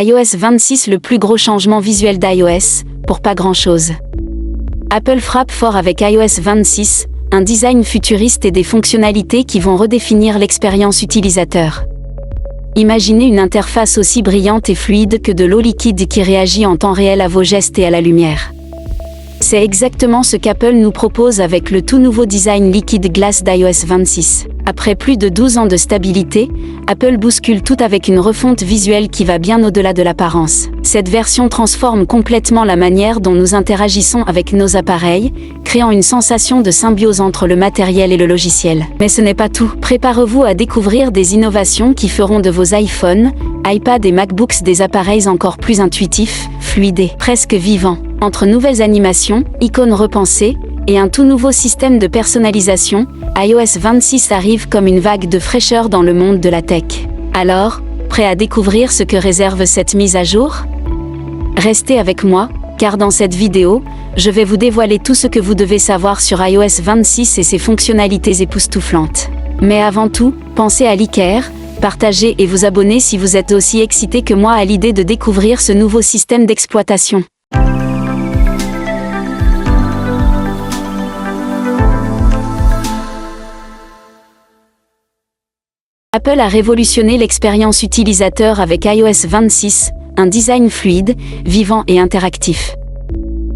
iOS 26, le plus gros changement visuel d'iOS, pour pas grand-chose. Apple frappe fort avec iOS 26, un design futuriste et des fonctionnalités qui vont redéfinir l'expérience utilisateur. Imaginez une interface aussi brillante et fluide que de l'eau liquide qui réagit en temps réel à vos gestes et à la lumière. C'est exactement ce qu'Apple nous propose avec le tout nouveau design Liquid Glass d'iOS 26. Après plus de 12 ans de stabilité, Apple bouscule tout avec une refonte visuelle qui va bien au-delà de l'apparence. Cette version transforme complètement la manière dont nous interagissons avec nos appareils, créant une sensation de symbiose entre le matériel et le logiciel. Mais ce n'est pas tout. Préparez-vous à découvrir des innovations qui feront de vos iPhones, iPad et MacBooks des appareils encore plus intuitifs, fluides et presque vivants. Entre nouvelles animations, icônes repensées, et un tout nouveau système de personnalisation, iOS 26 arrive comme une vague de fraîcheur dans le monde de la tech. Alors, prêt à découvrir ce que réserve cette mise à jour ? Restez avec moi, car dans cette vidéo, je vais vous dévoiler tout ce que vous devez savoir sur iOS 26 et ses fonctionnalités époustouflantes. Mais avant tout, pensez à liker, partager et vous abonner si vous êtes aussi excité que moi à l'idée de découvrir ce nouveau système d'exploitation. Apple a révolutionné l'expérience utilisateur avec iOS 26, un design fluide, vivant et interactif.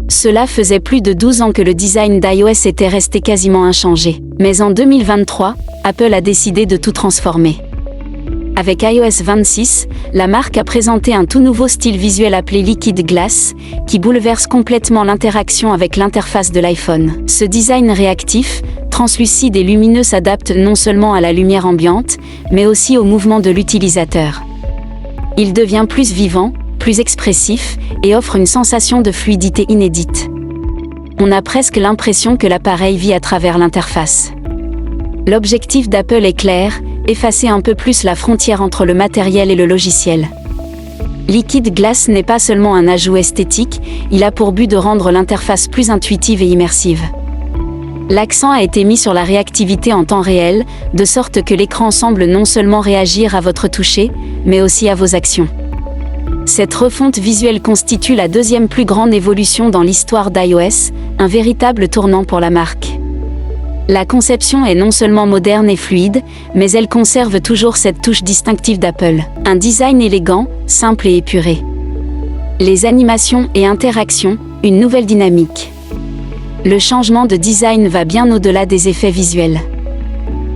Cela faisait plus de 12 ans que le design d'iOS était resté quasiment inchangé. Mais en 2023, Apple a décidé de tout transformer. Avec iOS 26, la marque a présenté un tout nouveau style visuel appelé Liquid Glass, qui bouleverse complètement l'interaction avec l'interface de l'iPhone. Ce design réactif, translucide et lumineux s'adapte non seulement à la lumière ambiante, mais aussi au mouvement de l'utilisateur. Il devient plus vivant, plus expressif, et offre une sensation de fluidité inédite. On a presque l'impression que l'appareil vit à travers l'interface. L'objectif d'Apple est clair, effacer un peu plus la frontière entre le matériel et le logiciel. Liquid Glass n'est pas seulement un ajout esthétique, il a pour but de rendre l'interface plus intuitive et immersive. L'accent a été mis sur la réactivité en temps réel, de sorte que l'écran semble non seulement réagir à votre toucher, mais aussi à vos actions. Cette refonte visuelle constitue la deuxième plus grande évolution dans l'histoire d'iOS, un véritable tournant pour la marque. La conception est non seulement moderne et fluide, mais elle conserve toujours cette touche distinctive d'Apple. Un design élégant, simple et épuré. Les animations et interactions, une nouvelle dynamique. Le changement de design va bien au-delà des effets visuels.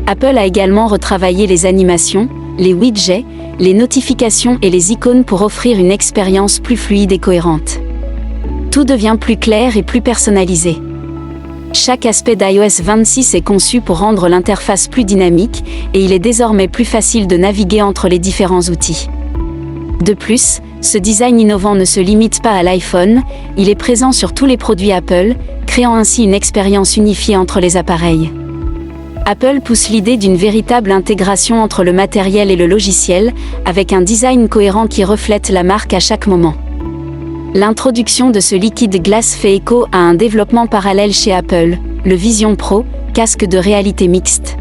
Apple a également retravaillé les animations, les widgets, les notifications et les icônes pour offrir une expérience plus fluide et cohérente. Tout devient plus clair et plus personnalisé. Chaque aspect d'iOS 26 est conçu pour rendre l'interface plus dynamique, et il est désormais plus facile de naviguer entre les différents outils. De plus, ce design innovant ne se limite pas à l'iPhone, il est présent sur tous les produits Apple, créant ainsi une expérience unifiée entre les appareils. Apple pousse l'idée d'une véritable intégration entre le matériel et le logiciel, avec un design cohérent qui reflète la marque à chaque moment. L'introduction de ce Liquid Glass fait écho à un développement parallèle chez Apple, le Vision Pro, casque de réalité mixte.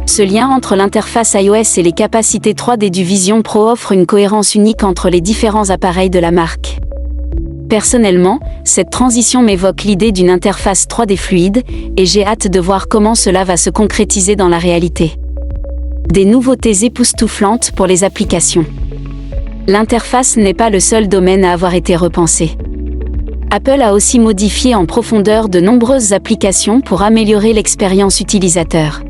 Ce lien entre l'interface iOS et les capacités 3D du Vision Pro offre une cohérence unique entre les différents appareils de la marque. Personnellement, cette transition m'évoque l'idée d'une interface 3D fluide, et j'ai hâte de voir comment cela va se concrétiser dans la réalité. Des nouveautés époustouflantes pour les applications. L'interface n'est pas le seul domaine à avoir été repensé. Apple a aussi modifié en profondeur de nombreuses applications pour améliorer l'expérience utilisateur.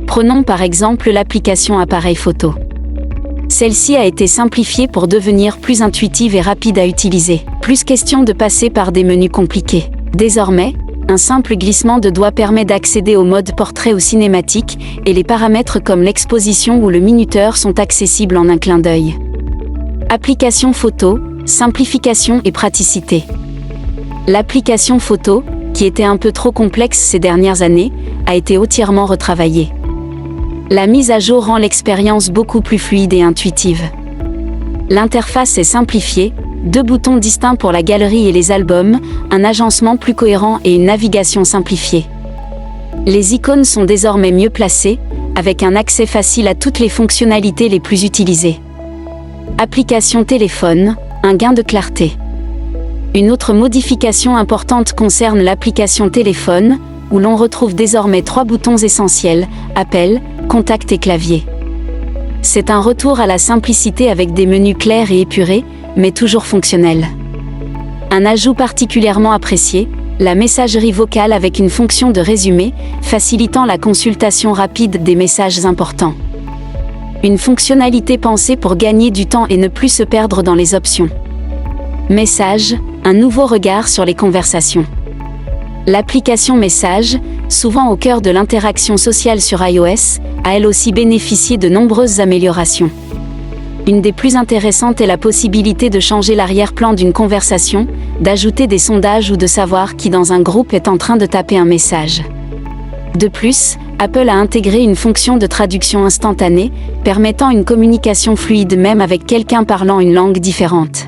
Prenons par exemple l'application Appareil Photo. Celle-ci a été simplifiée pour devenir plus intuitive et rapide à utiliser. Plus question de passer par des menus compliqués. Désormais, un simple glissement de doigt permet d'accéder au mode portrait ou cinématique, et les paramètres comme l'exposition ou le minuteur sont accessibles en un clin d'œil. Application photo, simplification et praticité. L'application photo, qui était un peu trop complexe ces dernières années, a été entièrement retravaillée. La mise à jour rend l'expérience beaucoup plus fluide et intuitive. L'interface est simplifiée, 2 boutons distincts pour la galerie et les albums, un agencement plus cohérent et une navigation simplifiée. Les icônes sont désormais mieux placées, avec un accès facile à toutes les fonctionnalités les plus utilisées. Application téléphone, un gain de clarté. Une autre modification importante concerne l'application téléphone, où l'on retrouve désormais 3 boutons essentiels, appel, contact et clavier. C'est un retour à la simplicité avec des menus clairs et épurés, mais toujours fonctionnels. Un ajout particulièrement apprécié, la messagerie vocale avec une fonction de résumé, facilitant la consultation rapide des messages importants. Une fonctionnalité pensée pour gagner du temps et ne plus se perdre dans les options. Message, un nouveau regard sur les conversations. L'application Message, souvent au cœur de l'interaction sociale sur iOS, a elle aussi bénéficié de nombreuses améliorations. Une des plus intéressantes est la possibilité de changer l'arrière-plan d'une conversation, d'ajouter des sondages ou de savoir qui dans un groupe est en train de taper un message. De plus, Apple a intégré une fonction de traduction instantanée, permettant une communication fluide même avec quelqu'un parlant une langue différente.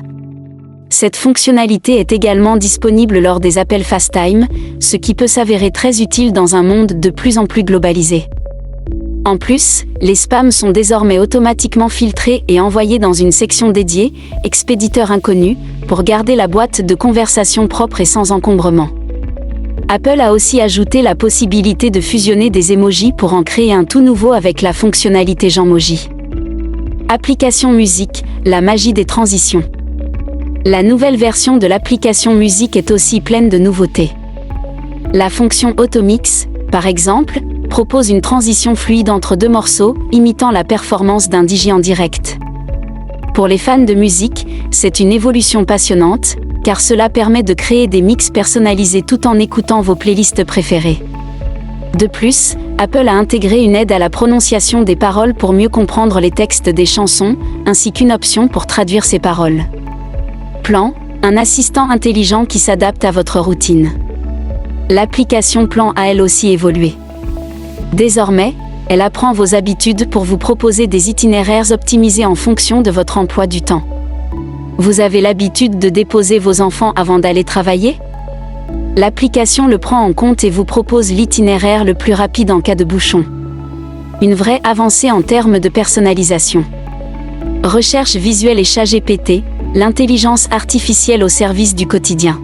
Cette fonctionnalité est également disponible lors des appels FaceTime, ce qui peut s'avérer très utile dans un monde de plus en plus globalisé. En plus, les spams sont désormais automatiquement filtrés et envoyés dans une section dédiée, expéditeur inconnu, pour garder la boîte de conversation propre et sans encombrement. Apple a aussi ajouté la possibilité de fusionner des emojis pour en créer un tout nouveau avec la fonctionnalité Genmoji. Application musique, la magie des transitions. La nouvelle version de l'application musique est aussi pleine de nouveautés. La fonction Automix, par exemple, propose une transition fluide entre 2 morceaux, imitant la performance d'un DJ en direct. Pour les fans de musique, c'est une évolution passionnante, car cela permet de créer des mix personnalisés tout en écoutant vos playlists préférées. De plus, Apple a intégré une aide à la prononciation des paroles pour mieux comprendre les textes des chansons, ainsi qu'une option pour traduire ces paroles. Plan, un assistant intelligent qui s'adapte à votre routine. L'application Plan a elle aussi évolué. Désormais, elle apprend vos habitudes pour vous proposer des itinéraires optimisés en fonction de votre emploi du temps. Vous avez l'habitude de déposer vos enfants avant d'aller travailler ? L'application le prend en compte et vous propose l'itinéraire le plus rapide en cas de bouchon. Une vraie avancée en termes de personnalisation. Recherche visuelle et ChatGPT, l'intelligence artificielle au service du quotidien.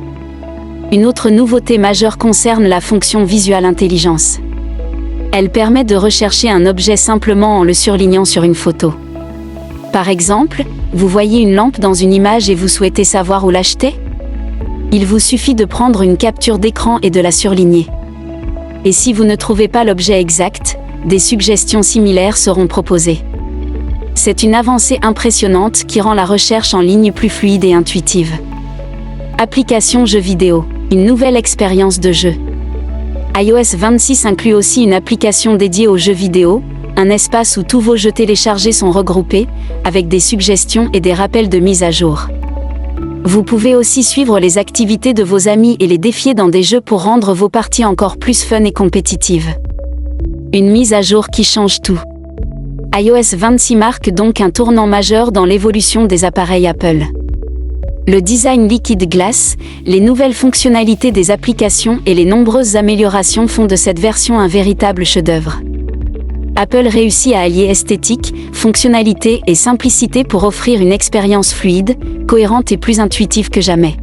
Une autre nouveauté majeure concerne la fonction Visual Intelligence. Elle permet de rechercher un objet simplement en le surlignant sur une photo. Par exemple, vous voyez une lampe dans une image et vous souhaitez savoir où l'acheter ? Il vous suffit de prendre une capture d'écran et de la surligner. Et si vous ne trouvez pas l'objet exact, des suggestions similaires seront proposées. C'est une avancée impressionnante qui rend la recherche en ligne plus fluide et intuitive. Application jeux vidéo, une nouvelle expérience de jeu. iOS 26 inclut aussi une application dédiée aux jeux vidéo, un espace où tous vos jeux téléchargés sont regroupés, avec des suggestions et des rappels de mise à jour. Vous pouvez aussi suivre les activités de vos amis et les défier dans des jeux pour rendre vos parties encore plus fun et compétitives. Une mise à jour qui change tout. iOS 26 marque donc un tournant majeur dans l'évolution des appareils Apple. Le design Liquid Glass, les nouvelles fonctionnalités des applications et les nombreuses améliorations font de cette version un véritable chef-d'œuvre. Apple réussit à allier esthétique, fonctionnalité et simplicité pour offrir une expérience fluide, cohérente et plus intuitive que jamais.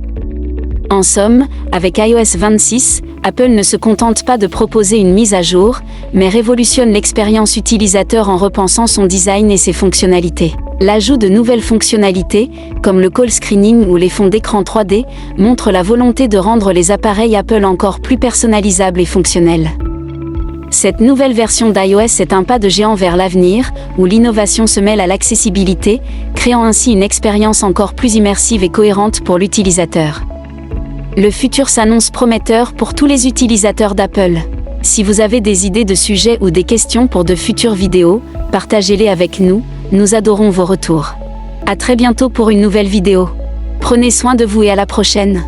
En somme, avec iOS 26, Apple ne se contente pas de proposer une mise à jour, mais révolutionne l'expérience utilisateur en repensant son design et ses fonctionnalités. L'ajout de nouvelles fonctionnalités, comme le call screening ou les fonds d'écran 3D, montre la volonté de rendre les appareils Apple encore plus personnalisables et fonctionnels. Cette nouvelle version d'iOS est un pas de géant vers l'avenir, où l'innovation se mêle à l'accessibilité, créant ainsi une expérience encore plus immersive et cohérente pour l'utilisateur. Le futur s'annonce prometteur pour tous les utilisateurs d'Apple. Si vous avez des idées de sujets ou des questions pour de futures vidéos, partagez-les avec nous, nous adorons vos retours. À très bientôt pour une nouvelle vidéo. Prenez soin de vous et à la prochaine.